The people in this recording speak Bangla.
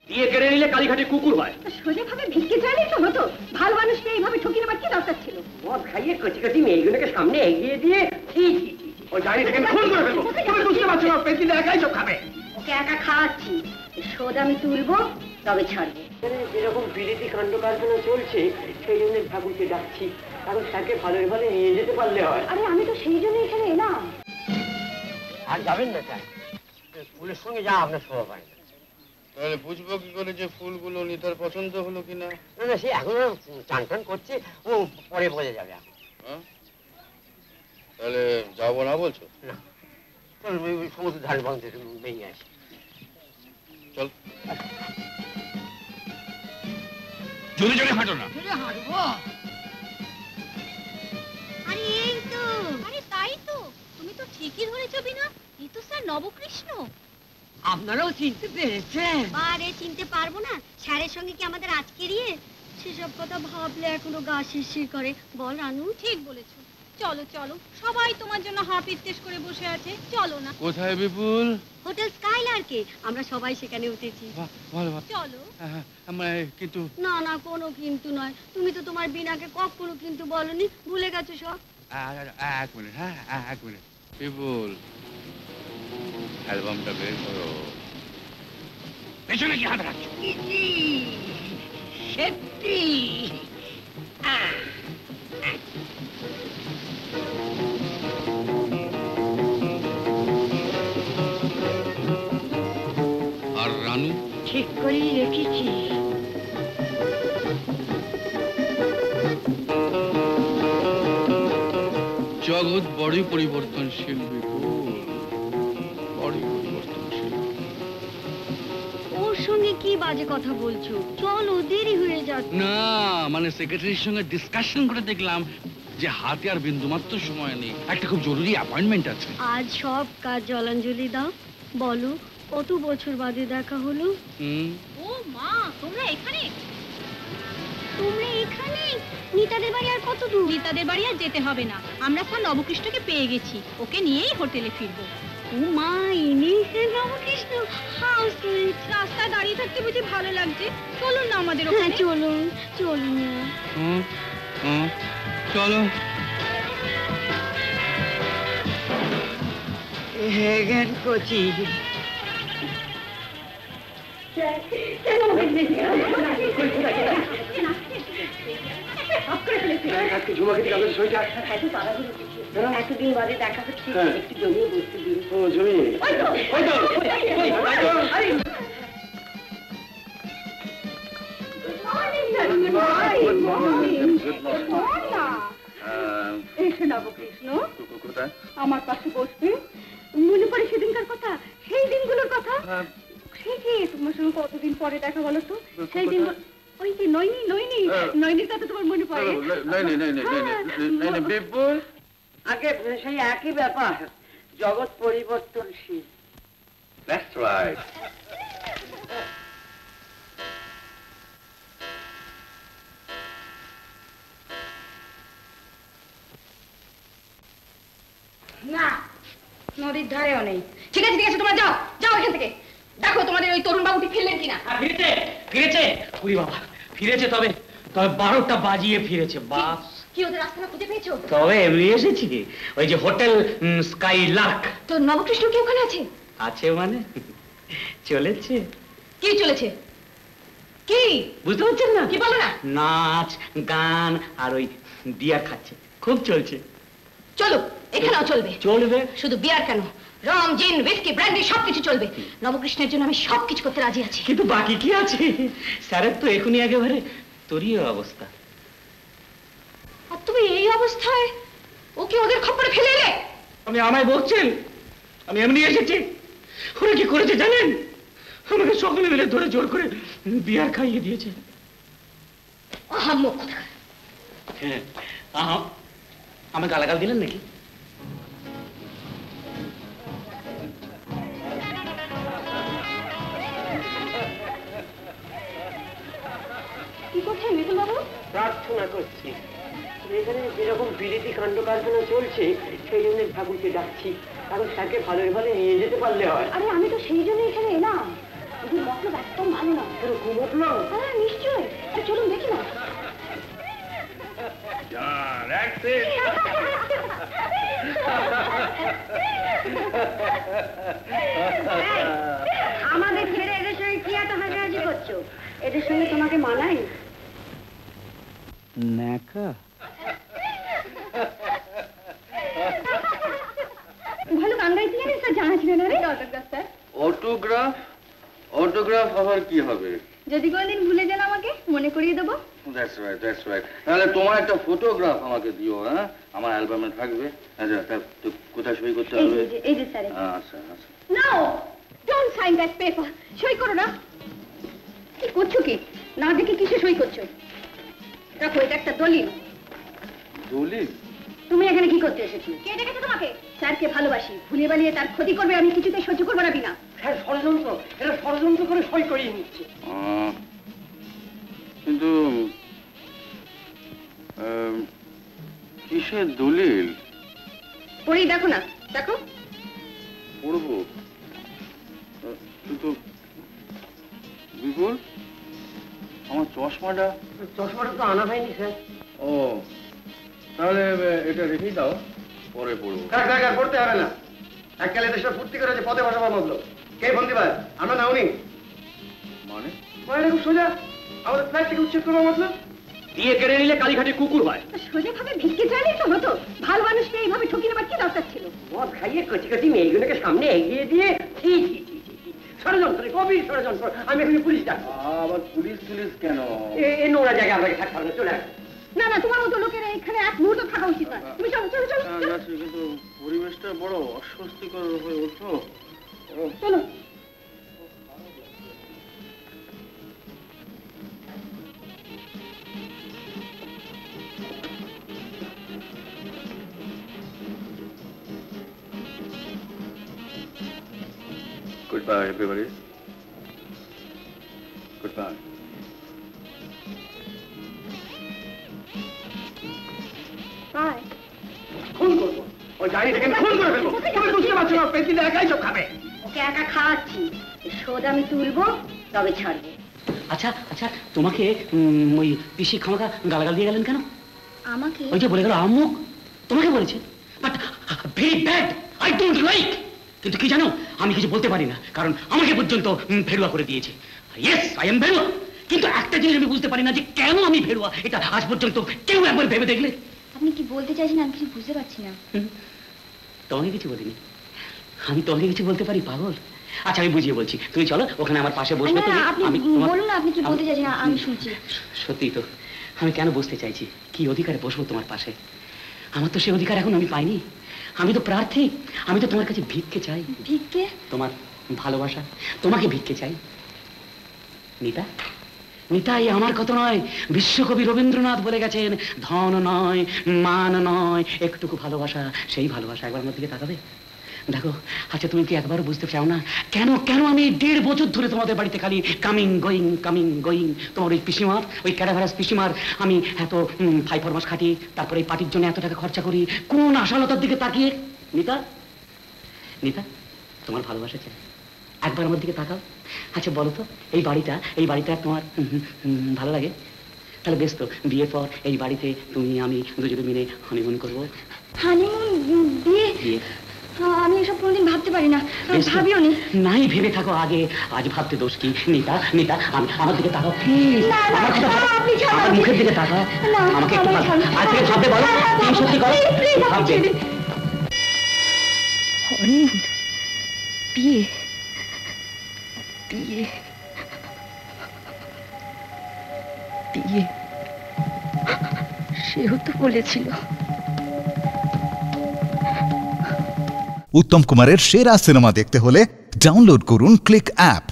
দিয়ে কেড়ে নিলে কালীঘাটে কুকুর হয়। সোজাভাবে ভিক্ষে চাইলেই তো হতো। ভালো মানুষকে এইভাবে ঠকিয়ে নেবার কি দরকার ছিল? মদ খাইয়ে কচি কচি মেয়েগুলোকে সামনে এগিয়ে দিয়ে ওই গাড়ি থেকে খুন করে ফেলবো। তুমি বুঝতে পারছো না, পেন্সিল একাই সব খাবে। ওকে একা খাওয়াচ্ছি, সোদ আমি তুলবো তবে ছাড়বো। যেরকম বিলেতি কাণ্ড কারখানা চলছে সেই জন্য ঠাকুরকে ডাকছি, কারণ তাকে ভালো ভালো নিয়ে যেতে পারলে হয়। আরে আমি তো সেই জন্য এখানে এলাম। আর যাবেন না চাই ফুলের সঙ্গে যা আপনার শোভা পায় না। তাহলে বুঝবো কি করে যে ফুলগুলো নিতার পছন্দ হলো কিনা? না না, সে এখনো চান টান করছে, ও পরে বোঝা যাবে এখন। তাহলে যাবো না বলছো? না, সমুদ্র ধারে বন্ধ ভেঙে আসি। চল। জোরে জোরে হাঁটো না। আরে এই তো, আরে তাই তো, তুমি তো ঠিকই ধরেছো বিনা, এই তো স্যার নবকৃষ্ণ। আপনারাও চিনতে পেরেছেন? আরে চিনতে পারবো না, স্যারের সঙ্গে কি আমাদের আজকের ইয়ে? সেসব কথা ভাবলে এখনো গা শিরশির করে। বল রানু? ঠিক বলেছো, চলো চলো, সবাই তোমার জন্য হাপিত্তেশ করে বসে আছে, চলো না। কোথায় বিপুল? হোটেল স্কাইলার্কে, আমরা সবাই সেখানে উঠেছি। চলো। কিন্তু না না, কোনো কিন্তু নয়, তুমি তো তোমার বিনাকে কখনো কিন্তু বলনি, ভুলে গেছো সব। এক মিনিট, হ্যাঁ এক মিনিট। বিপুল, অ্যালবামটা বের করো। পেছনে কি হাত রাখছো? সত্যি আর রানু? ঠিক করেই রেখেছি। জগৎ বড়ই পরিবর্তনশীল বিপুল, বড়ই পরিবর্তনশীল। ওর সঙ্গে কি বাজে কথা বলছো? চলো, দেরি হয়ে যাচ্ছে। না মানে সেক্রেটারির সঙ্গে ডিসকাশন করে দেখলাম যে হাতে আর বিন্দুমাত্র সময় নেই, একটা খুব জরুরি অ্যাপয়েন্টমেন্ট আছে। আজ সব কাজ জলাঞ্জলি দাও। বলো, কত বছর বাদে দেখা হলো? ও মা, তোমরা এখানে? তোমরা এখানে? নিতাদের বাড়ি আর কত দূর? নিতাদের বাড়ি আর যেতে হবে না, আমরা স্যার নবকৃষ্ণকে পেয়ে গেছি, ওকে নিয়েই হোটেলে ফিরবো। ও মা, ইনি স্যার নবকৃষ্ণ? How sweet. রাস্তায় দাঁড়িয়ে থাকতে বুঝি ভালো লাগছে? চলুন না আমাদের ওখানে। চলুন চলুন। চলো। হেগেন কচি এতদিন বাদে দেখা হচ্ছে, একটু জমিয়ে বসতে দিন। ও জমি, নবকৃষ্ণ আমার পাশে বসবে। মনে পড়ে সেদিনকার কথা, সেই দিনগুলোর কথা। সেই যে তোমার সঙ্গে কতদিন পরে দেখা বলো তো, সেই দিন। ওই যে নয়নি নয়নি, নয়নির কথা তোমার মনে পড়ে? বিপুল, আগে সেই একই ব্যাপার, জগৎ পরিবর্তনশীল। That's right. না, নদীর ধারেও নেই। ঠিক আছে ঠিক আছে, তোমরা যাও যাও এখান থেকে। দেখো তোমাদের ওই তরুণ বাবুটি ফিরলেন কিনা। ফিরেছে ফিরেছে, উরি বাবা ফিরেছে, তবে তবে 12টা বাজিয়ে ফিরেছে। বাপ, কি ওদের রাস্তা খুঁজে পেয়েছো? তবে এমনি এসেছি, ওই যে হোটেল স্কাইলার্ক। তো নবকৃষ্ণ কি ওখানে আছে? আছে মানে চলেছে। কি চলেছে? কি বুঝতে পারছেন না? কি বলো না? নাচ গান আর ওই বিয়ার খাচ্ছে, খুব চলছে। চলো, এখানেও চলবে। চলবে? শুধু বিয়ার কেন, রম, জিন, হুইস্কি, ব্র্যান্ডি সবকিছু চলবে। নবকৃষ্ণের জন্য আমি সবকিছু করতে রাজি আছি। কিন্তু বাকি কি আছে? স্যারের তো এখনই একেবারে তরীয় অবস্থা। আর তুমি এই অবস্থায় ওকে ওদের খপ্পরে ফেলে এলে? আপনি আমায় বলছেন? আমি এমনি এসেছি। ওরা কি করেছে জানেন? আমাকে সকলে মিলে ধরে জোর করে বিয়ার খাইয়ে দিয়েছে। আহাম্মক কথা। হ্যাঁ, আমাকে গালাগাল দিলেন নাকি? কি করছেন বিপুল বাবু? প্রার্থনা করছি। এখানে যেরকম বিলেতি কাণ্ড কারখানা চলছে সেই জন্য ঠাকুরকে ডাকছি, কারণ তাকে ভালো ভালো নিয়ে যেতে পারলে হয়। আরে আমি তো সেই জন্য এখানে এলাম। ওদের মতলব একদম ভালো না। এরকম উঠলো হ্যাঁ নিশ্চয়ই, চলুন দেখি না। আমাদের ছেড়ে এদের সঙ্গে কি এত হাসাহাসি করছো? এদের সঙ্গে তোমাকে মানাই? ন্যাকা ভালো গান গাইতে জানিস স্যার? জানা ছিল না রে। Autograph sir. অটোগ্রাফ? অটোগ্রাফ আবার কি হবে? যদি কোনোদিন ভুলে যান আমাকে মনে করিয়ে দেবো। That's right. তাহলে তোমার একটা ফটোগ্রাফ আমাকে দিও, হ্যাঁ? আমার অ্যালবামে থাকবে। আচ্ছা, তো কোথায় সই করতে হবে? এই যে স্যার। আচ্ছা। No, don't sign that paper. সই করো না। কি করছো কি? না দেখে কিসে সই করছো? দেখো, এটা একটা দলিল। দলিল? তুমি এখানে কি করতে এসেছো? কে ডেকেছে তোমাকে? স্যারকে ভালোবাসি, ভুলে বালিয়ে তার ক্ষতি করবে আমি কিছুতে সহ্য করবো না বিনা। হ্যাঁ, ষড়যন্ত্র, এরা ষড়যন্ত্র করে সই করিয়ে নিচ্ছে। কিন্তু কিসের দলিল? পড়েই দেখো না, দেখো। পড়বো কিন্তু বিপুল, আমার চশমাটা তো আনা হয়নি স্যার। ও, তাহলে এটা রেখেই দাও, পরে পড়বো। পড়তে হবে না। এককালে দেশটা ফুর্তি করেছে পথে বসাবার মতলব। কে বন্দিবাজ? আমরা না উনি? মানে খুব সোজা, আমাদের ফ্ল্যাট থেকে উচ্ছেদ করবার মতলব। বিয়ে কেড়ে নিলে কালীঘাটে কুকুর হয়। সোজাভাবে ভিক্ষে চাইলেই তো হতো। ভালো মানুষকে এইভাবে ঠকিয়ে নেবার কি দরকার ছিল? মদ খাইয়ে কচি মেয়েগুলোকে সামনে এগিয়ে দিয়ে ষড়যন্ত্র, কবির ষড়যন্ত্র। আমি এখানে পুলিশ ডাকবো। আবার পুলিশ কেন? এই নোংরা জায়গায় আপনাকে থাকতে হবে না, চলে আসো। না না, তোমার মতো লোকের এখানে এক মুহূর্ত থাকা উচিত নয়। তুমি চলো চলো চলো যাচ্ছি, কিন্তু পরিবেশটা বড় অস্বস্তিকর হয়ে উঠলো। চলো। Goodbye, everybody. Goodbye. বাই। খুন করবো, ওই ডাইনি থেকে খুন করে ফেলবো। তুমি বুঝতে পারছো না, পেট্টি একাই সব খাবে। ওকে একা খাওয়াচ্ছি, শোধ আমি তুলবো তবে ছাড়বো। আচ্ছা, তোমাকে ওই পিসি খামাখা গালাগাল দিয়ে গেলেন কেন? আমাকে? ওই যে বলে গেল আম্মুক, তোমাকে বলেছে। But very bad, I don't like. কিন্তু কি জানো, আমি কিছু বলতে পারি না, কারণ আমাকে পর্যন্ত ভেরুয়া করে দিয়েছে। ইয়েস, আই এম ভেরুয়া। কিন্তু একটা জিনিস আমি বুঝতে পারি না যে কেন আমি ভেরুয়া, এটা আজ পর্যন্ত কেউ একবার ভেবে দেখলে? আপনি কি বলতে চাইছেন আমি কিছু বুঝতে পারছি না। তোমাকে কিছু বলিনি, আমি তোমাকে কিছু বলতে পারি পাগল? আচ্ছা, আমি বুঝিয়ে বলছি, তুমি চলো ওখানে আমার পাশে বসবে। আপনি বলুন না, আপনি কি বলতে চাইছেন, আমি শুনছি। সত্যি তো, আমি কেন বসতে চাইছি, কি অধিকারে বসবো তোমার পাশে? আমার তো সে অধিকার এখন আমি পাইনি। আমি তো প্রার্থী, আমি তো তোমার কাছে ভিক্ষে চাই। ভিক্ষে? তোমার ভালোবাসা, তোমাকে ভিক্ষে চাই। নিতা, নিতাই আমার কথা নয়, বিশ্বকবি রবীন্দ্রনাথ বলে গেছেন, ধন নয়, মান নয়, একটুকু ভালোবাসা। সেই ভালোবাসা একবার আমার দিকে তাকাবে? দেখো, আচ্ছা তুমি কি একবারও বুঝতে চাও না কেন আমি 1.5 বছর ধরে তোমাদের বাড়িতে খালি কামিং গোয়িং। তোমার ওই পিসিমার, ওই ক্যাডাভারাস পিসিমার আমি এত 5 মাস খাটি, তারপরে এই পার্টির জন্য এত টাকা খরচা করি, কোন আশালতার দিকে তাকিয়ে? নিতা, তোমার ভালোবাসা চাই, একবার আমার দিকে তাকাও। আচ্ছা বলো তো, এই বাড়িটা তোমার ভালো লাগে? তাহলে বেশ তো, বিয়ের পর এই বাড়িতে তুমি আমি দুজনে মিলে হানিমুন করবো। হানিমুন? বিয়ে? আমি এসব কোনোদিন ভাবতে পারি না, ভাবিও নি। নাই ভেবে থাকো আগে, আজ ভাবতে দোষ কি? নিতা, আমি আমার দিকে তাকাও প্লিজ, আমার মুখের দিকে তাকাও, আমাকে একটু আজ থেকে ভাবতে বলো, তুমি সত্যি করো ভাববে। হানিমুন? বিয়ে? সেও তো বলেছিল। উত্তম কুমারের সেরা সিনেমা দেখতে হলে ডাউনলোড করুন ক্লিক অ্যাপ।